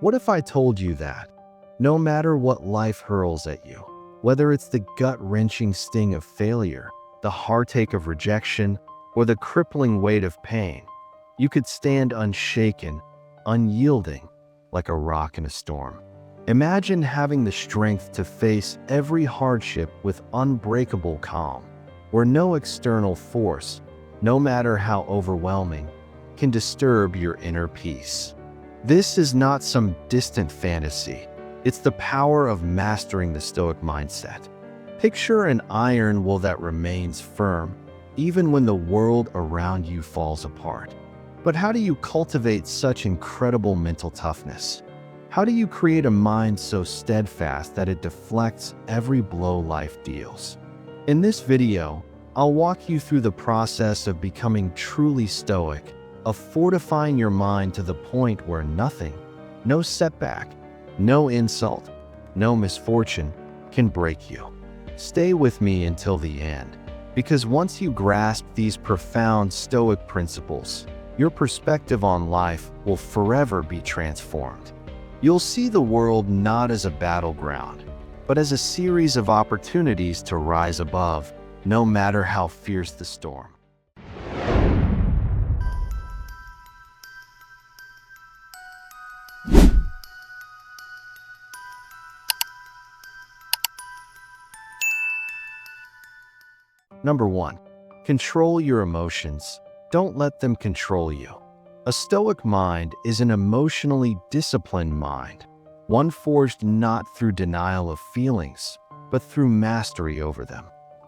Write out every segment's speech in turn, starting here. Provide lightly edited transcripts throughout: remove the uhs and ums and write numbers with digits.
What if I told you that, no matter what life hurls at you, whether it's the gut-wrenching sting of failure, the heartache of rejection, or the crippling weight of pain, you could stand unshaken, unyielding, like a rock in a storm? Imagine having the strength to face every hardship with unbreakable calm, where no external force, no matter how overwhelming, can disturb your inner peace. This is not some distant fantasy. It's the power of mastering the Stoic mindset. Picture an iron will that remains firm, even when the world around you falls apart. But how do you cultivate such incredible mental toughness? How do you create a mind so steadfast that it deflects every blow life deals? In this video, I'll walk you through the process of becoming truly stoic, of fortifying your mind to the point where nothing, no setback, no insult, no misfortune can break you. Stay with me until the end, because once you grasp these profound Stoic principles, your perspective on life will forever be transformed. You'll see the world not as a battleground, but as a series of opportunities to rise above, no matter how fierce the storm. Number 1. Control your emotions. Don't let them control you. A Stoic mind is an emotionally disciplined mind, one forged not through denial of feelings, but through mastery over them.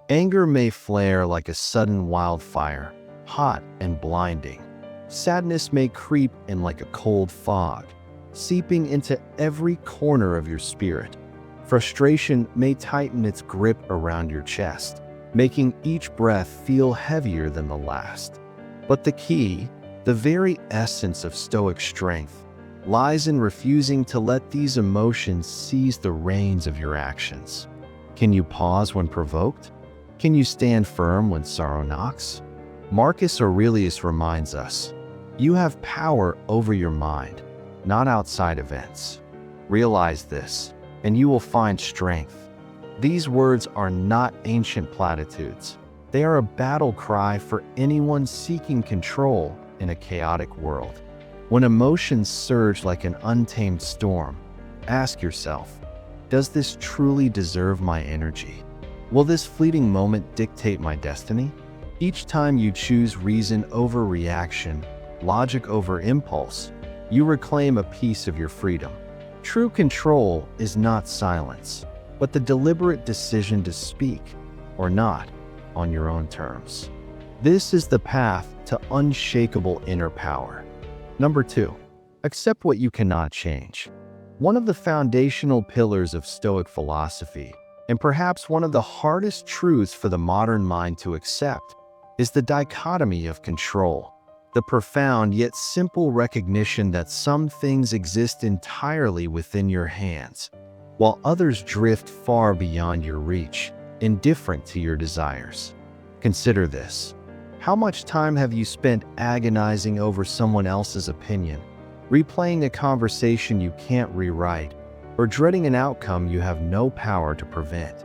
Anger may flare like a sudden wildfire, hot and blinding. Sadness may creep in like a cold fog, seeping into every corner of your spirit. Frustration may tighten its grip around your chest, making each breath feel heavier than the last. But the key, the very essence of Stoic strength, lies in refusing to let these emotions seize the reins of your actions. Can you pause when provoked? Can you stand firm when sorrow knocks? Marcus Aurelius reminds us, you have power over your mind, not outside events. Realize this, and you will find strength. These words are not ancient platitudes. They are a battle cry for anyone seeking control in a chaotic world. When emotions surge like an untamed storm, ask yourself, does this truly deserve my energy? Will this fleeting moment dictate my destiny? Each time you choose reason over reaction, logic over impulse, you reclaim a piece of your freedom. True control is not silence, but the deliberate decision to speak, or not, on your own terms. This is the path to unshakable inner power. Number 2, accept what you cannot change. One of the foundational pillars of Stoic philosophy, and perhaps one of the hardest truths for the modern mind to accept, is the dichotomy of control. The profound yet simple recognition that some things exist entirely within your hands, while others drift far beyond your reach, indifferent to your desires. Consider this. How much time have you spent agonizing over someone else's opinion, replaying a conversation you can't rewrite, or dreading an outcome you have no power to prevent?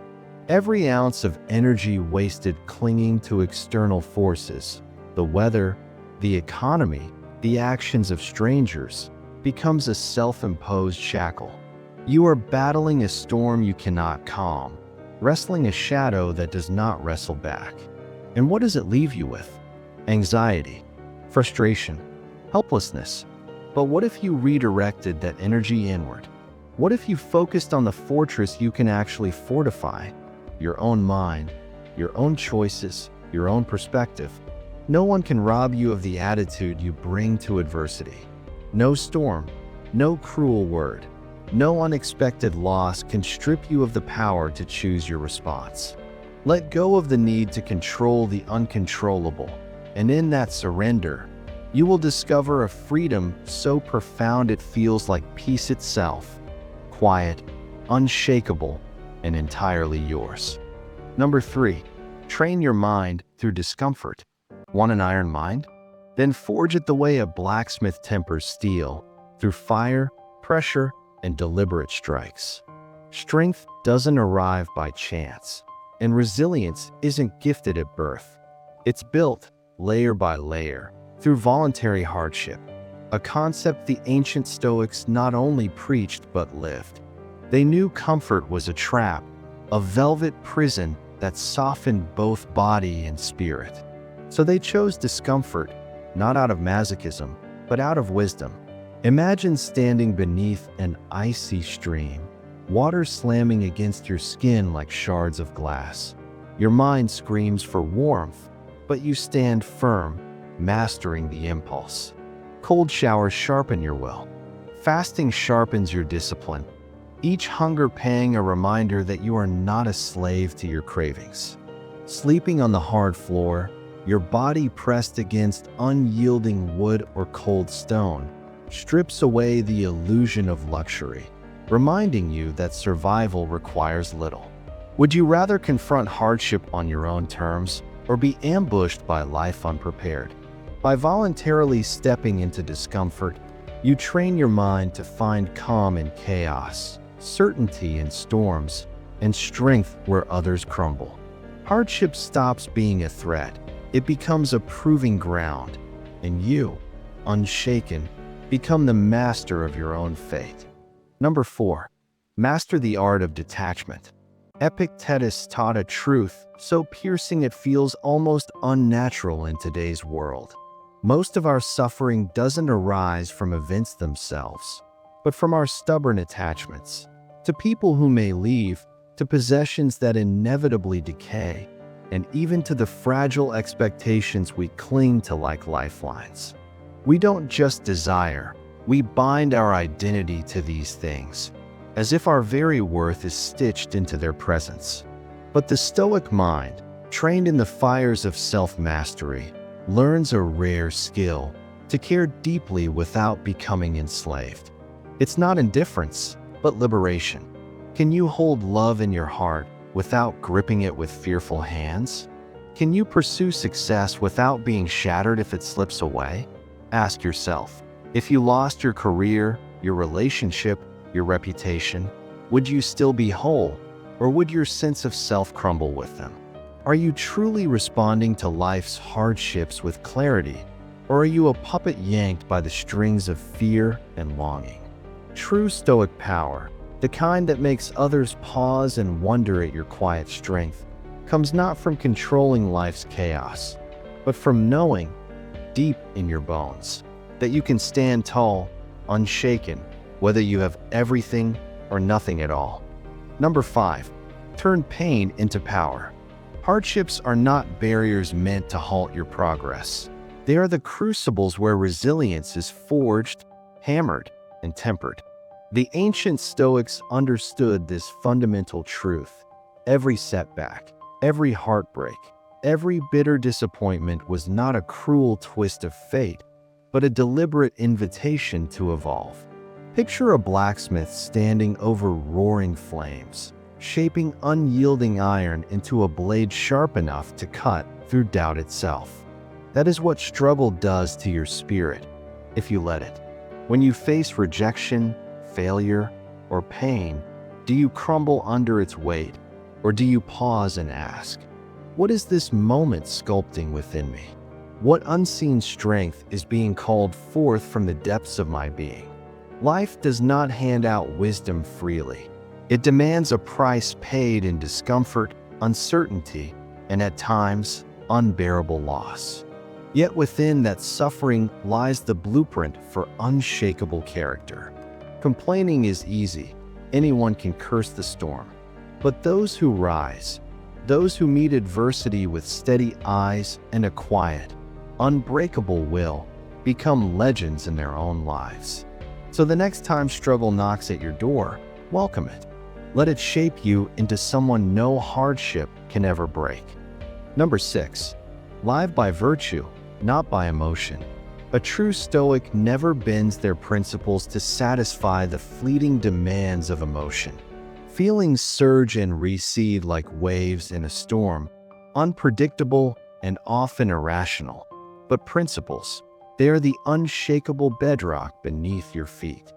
Every ounce of energy wasted clinging to external forces, the weather, the economy, the actions of strangers, becomes a self-imposed shackle. You are battling a storm you cannot calm, wrestling a shadow that does not wrestle back. And what does it leave you with? Anxiety, frustration, helplessness. But what if you redirected that energy inward? What if you focused on the fortress you can actually fortify? Your own mind, your own choices, your own perspective. No one can rob you of the attitude you bring to adversity. No storm, no cruel word, no unexpected loss can strip you of the power to choose your response. Let go of the need to control the uncontrollable, and in that surrender, you will discover a freedom so profound it feels like peace itself, quiet, unshakable, and entirely yours. Number 3, train your mind through discomfort. Want an iron mind? Then forge it the way a blacksmith tempers steel, through fire, pressure, and deliberate strikes. Strength doesn't arrive by chance, and resilience isn't gifted at birth. It's built, layer by layer, through voluntary hardship, a concept the ancient Stoics not only preached but lived. They knew comfort was a trap, a velvet prison that softened both body and spirit. So they chose discomfort, not out of masochism, but out of wisdom. Imagine standing beneath an icy stream, water slamming against your skin like shards of glass. Your mind screams for warmth, but you stand firm, mastering the impulse. Cold showers sharpen your will. Fasting sharpens your discipline. Each hunger pang a reminder that you are not a slave to your cravings. Sleeping on the hard floor, your body pressed against unyielding wood or cold stone, strips away the illusion of luxury, reminding you that survival requires little. Would you rather confront hardship on your own terms or be ambushed by life unprepared? By voluntarily stepping into discomfort, you train your mind to find calm in chaos, certainty in storms, and strength where others crumble. Hardship stops being a threat. It becomes a proving ground, and you, unshaken, become the master of your own fate. Number 4. Master the art of detachment. Epictetus taught a truth so piercing it feels almost unnatural in today's world. Most of our suffering doesn't arise from events themselves, but from our stubborn attachments, to people who may leave, to possessions that inevitably decay, and even to the fragile expectations we cling to like lifelines. We don't just desire, we bind our identity to these things, as if our very worth is stitched into their presence. But the Stoic mind, trained in the fires of self-mastery, learns a rare skill to care deeply without becoming enslaved. It's not indifference, but liberation. Can you hold love in your heart without gripping it with fearful hands? Can you pursue success without being shattered if it slips away? Ask yourself, if you lost your career, your relationship, your reputation, would you still be whole, or would your sense of self crumble with them? Are you truly responding to life's hardships with clarity, or are you a puppet yanked by the strings of fear and longing? True Stoic power, the kind that makes others pause and wonder at your quiet strength, comes not from controlling life's chaos, but from knowing, deep in your bones, that you can stand tall, unshaken, whether you have everything or nothing at all. Number 5. Turn pain into power. Hardships are not barriers meant to halt your progress. They are the crucibles where resilience is forged, hammered, and tempered. The ancient Stoics understood this fundamental truth. Every setback, every heartbreak, every bitter disappointment was not a cruel twist of fate, but a deliberate invitation to evolve. Picture a blacksmith standing over roaring flames, shaping unyielding iron into a blade sharp enough to cut through doubt itself. That is what struggle does to your spirit, if you let it. When you face rejection, failure, or pain, do you crumble under its weight, or do you pause and ask, what is this moment sculpting within me? What unseen strength is being called forth from the depths of my being? Life does not hand out wisdom freely. It demands a price paid in discomfort, uncertainty, and at times, unbearable loss. Yet within that suffering lies the blueprint for unshakable character. Complaining is easy. Anyone can curse the storm. But those who rise, those who meet adversity with steady eyes and a quiet, unbreakable will, become legends in their own lives. So the next time struggle knocks at your door, welcome it. Let it shape you into someone no hardship can ever break. Number 6. Live by virtue, not by emotion. A true Stoic never bends their principles to satisfy the fleeting demands of emotion. Feelings surge and recede like waves in a storm, unpredictable and often irrational. But principles, they are the unshakable bedrock beneath your feet.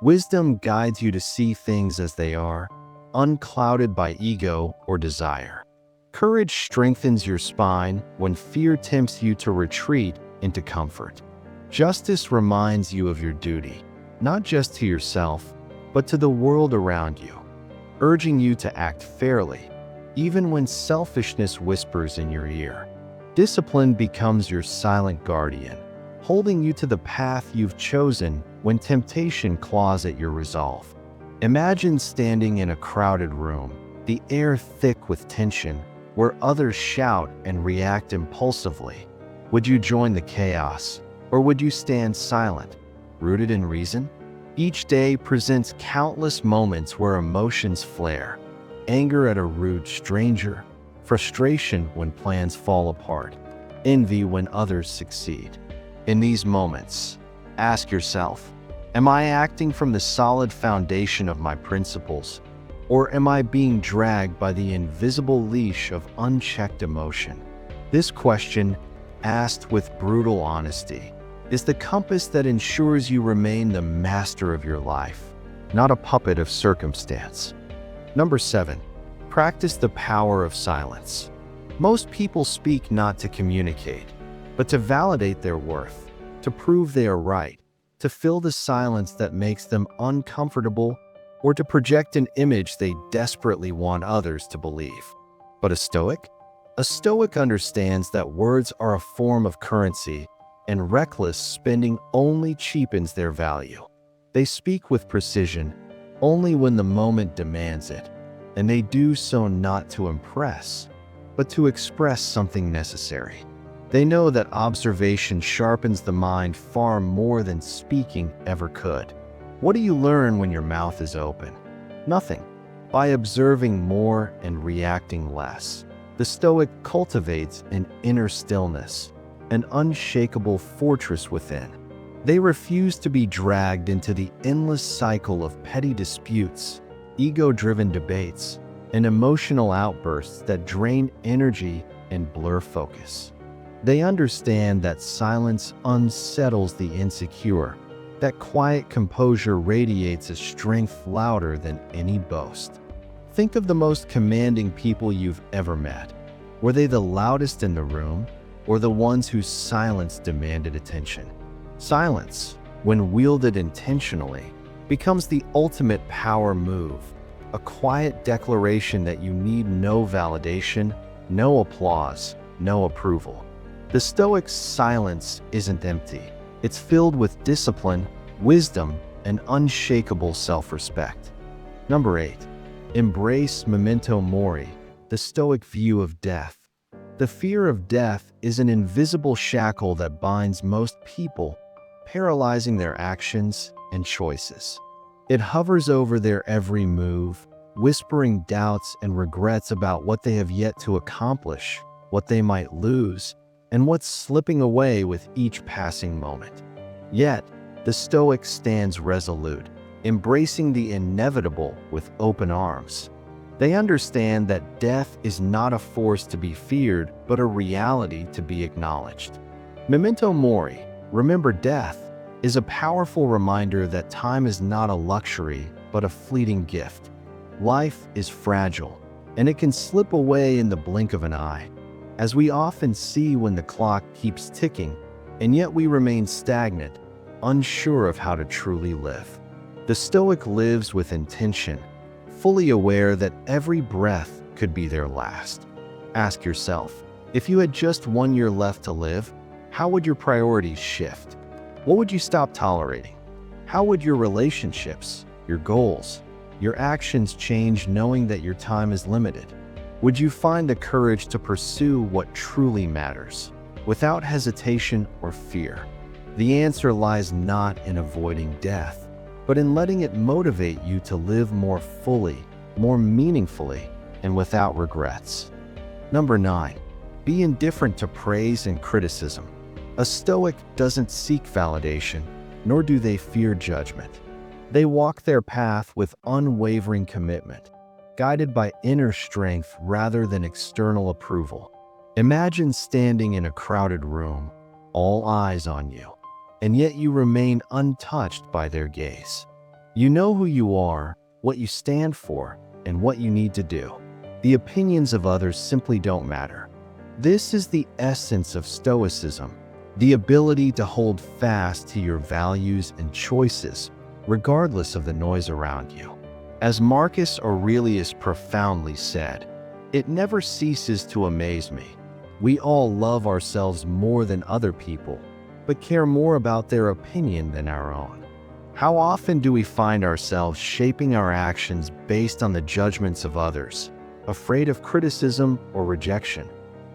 Wisdom guides you to see things as they are, unclouded by ego or desire. Courage strengthens your spine when fear tempts you to retreat into comfort. Justice reminds you of your duty, not just to yourself, but to the world around you, urging you to act fairly, even when selfishness whispers in your ear. Discipline becomes your silent guardian, holding you to the path you've chosen when temptation claws at your resolve. Imagine standing in a crowded room, the air thick with tension, where others shout and react impulsively. Would you join the chaos, or would you stand silent, rooted in reason? Each day presents countless moments where emotions flare. Anger at a rude stranger, frustration when plans fall apart, envy when others succeed. In these moments, ask yourself, am I acting from the solid foundation of my principles, or am I being dragged by the invisible leash of unchecked emotion? This question, asked with brutal honesty, is the compass that ensures you remain the master of your life, not a puppet of circumstance. Number 7. Practice the power of silence. Most people speak not to communicate, but to validate their worth, to prove they are right, to fill the silence that makes them uncomfortable, or to project an image they desperately want others to believe. But a Stoic? A Stoic understands that words are a form of currency, and reckless spending only cheapens their value. They speak with precision only when the moment demands it, and they do so not to impress, but to express something necessary. They know that observation sharpens the mind far more than speaking ever could. What do you learn when your mouth is open? Nothing. By observing more and reacting less, the Stoic cultivates an inner stillness, an unshakable fortress within. They refuse to be dragged into the endless cycle of petty disputes, ego-driven debates, and emotional outbursts that drain energy and blur focus. They understand that silence unsettles the insecure, that quiet composure radiates a strength louder than any boast. Think of the most commanding people you've ever met. Were they the loudest in the room, or the ones whose silence demanded attention? Silence, when wielded intentionally, becomes the ultimate power move, a quiet declaration that you need no validation, no applause, no approval. The Stoic's silence isn't empty. It's filled with discipline, wisdom, and unshakable self-respect. Number 8. Embrace memento mori, the Stoic view of death. The fear of death is an invisible shackle that binds most people, paralyzing their actions and choices. It hovers over their every move, whispering doubts and regrets about what they have yet to accomplish, what they might lose, and what's slipping away with each passing moment. Yet, the Stoic stands resolute, embracing the inevitable with open arms. They understand that death is not a force to be feared, but a reality to be acknowledged. Memento mori, remember death, is a powerful reminder that time is not a luxury, but a fleeting gift. Life is fragile, and it can slip away in the blink of an eye, as we often see when the clock keeps ticking, and yet we remain stagnant, unsure of how to truly live. The Stoic lives with intention, fully aware that every breath could be their last. Ask yourself, if you had just 1 year left to live, how would your priorities shift? What would you stop tolerating? How would your relationships, your goals, your actions change knowing that your time is limited? Would you find the courage to pursue what truly matters, without hesitation or fear? The answer lies not in avoiding death, but in letting it motivate you to live more fully, more meaningfully, and without regrets. Number 9. Be indifferent to praise and criticism. A Stoic doesn't seek validation, nor do they fear judgment. They walk their path with unwavering commitment, guided by inner strength rather than external approval. Imagine standing in a crowded room, all eyes on you, and yet you remain untouched by their gaze. You know who you are, what you stand for, and what you need to do. The opinions of others simply don't matter. This is the essence of Stoicism, the ability to hold fast to your values and choices, regardless of the noise around you. As Marcus Aurelius profoundly said, "It never ceases to amaze me. We all love ourselves more than other people, but care more about their opinion than our own." How often do we find ourselves shaping our actions based on the judgments of others, afraid of criticism or rejection?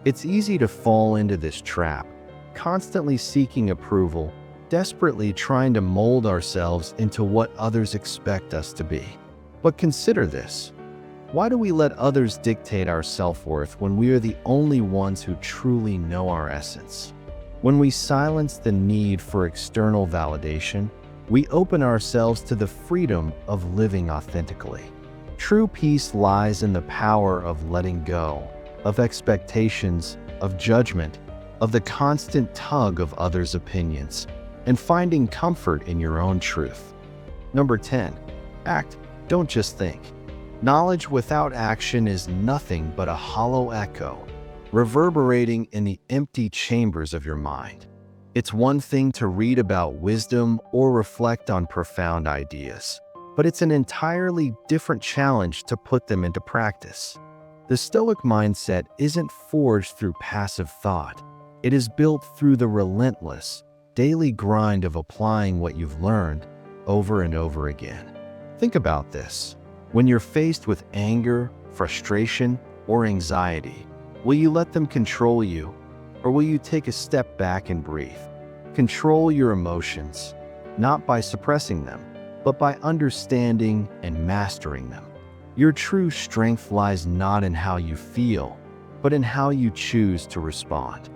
It's easy to fall into this trap, constantly seeking approval, desperately trying to mold ourselves into what others expect us to be. But consider this. Why do we let others dictate our self-worth when we are the only ones who truly know our essence? When we silence the need for external validation, we open ourselves to the freedom of living authentically. True peace lies in the power of letting go, of expectations, of judgment, of the constant tug of others' opinions, and finding comfort in your own truth. Number 10. Act, don't just think. Knowledge without action is nothing but a hollow echo, reverberating in the empty chambers of your mind. It's one thing to read about wisdom or reflect on profound ideas, but it's an entirely different challenge to put them into practice. The Stoic mindset isn't forged through passive thought. It is built through the relentless, daily grind of applying what you've learned over and over again. Think about this. When you're faced with anger, frustration, or anxiety, will you let them control you, or will you take a step back and breathe? Control your emotions, not by suppressing them, but by understanding and mastering them. Your true strength lies not in how you feel, but in how you choose to respond.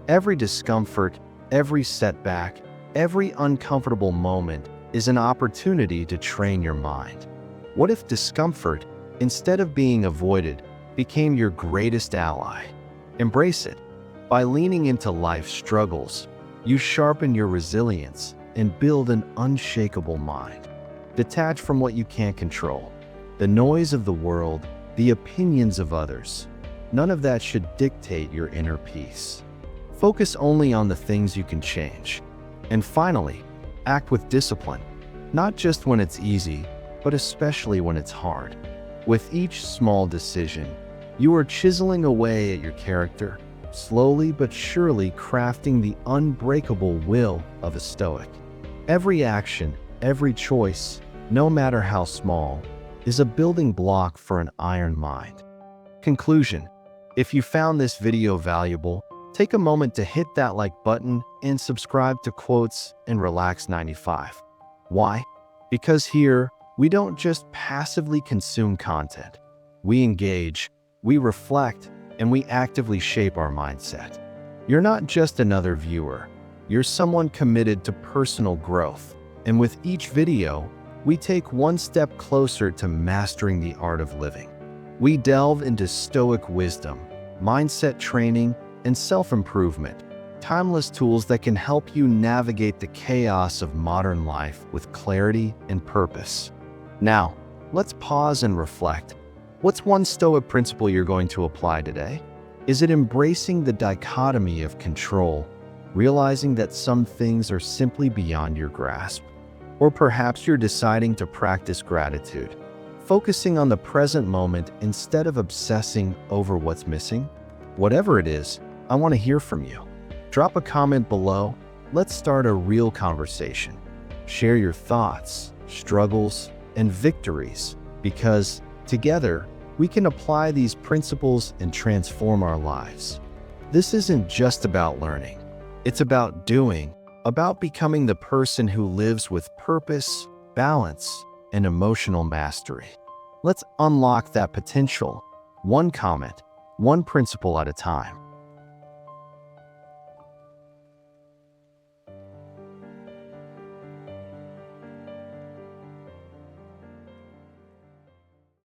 Every discomfort, every setback, every uncomfortable moment is an opportunity to train your mind. What if discomfort, instead of being avoided, became your greatest ally? Embrace it. By leaning into life's struggles, you sharpen your resilience and build an unshakable mind. Detach from what you can't control. The noise of the world, the opinions of others. None of that should dictate your inner peace. Focus only on the things you can change. And finally, act with discipline. Not just when it's easy, but especially when it's hard. With each small decision, you are chiseling away at your character, slowly but surely crafting the unbreakable will of a Stoic. Every action, every choice, no matter how small, is a building block for an iron mind. Conclusion: if you found this video valuable, take a moment to hit that like button and subscribe to Quotes and Relax 95. Why? Because here, we don't just passively consume content. We engage, we reflect, and we actively shape our mindset. You're not just another viewer. You're someone committed to personal growth. And with each video, we take one step closer to mastering the art of living. We delve into Stoic wisdom, mindset training, and self-improvement, timeless tools that can help you navigate the chaos of modern life with clarity and purpose. Now, let's pause and reflect. What's one Stoic principle you're going to apply today? Is it embracing the dichotomy of control, realizing that some things are simply beyond your grasp? Or perhaps you're deciding to practice gratitude, focusing on the present moment instead of obsessing over what's missing? Whatever it is, I want to hear from you. Drop a comment below. Let's start a real conversation. Share your thoughts, struggles, and victories, because together, we can apply these principles and transform our lives. This isn't just about learning. It's about doing, about becoming the person who lives with purpose, balance, and emotional mastery. Let's unlock that potential, one comment, one principle at a time.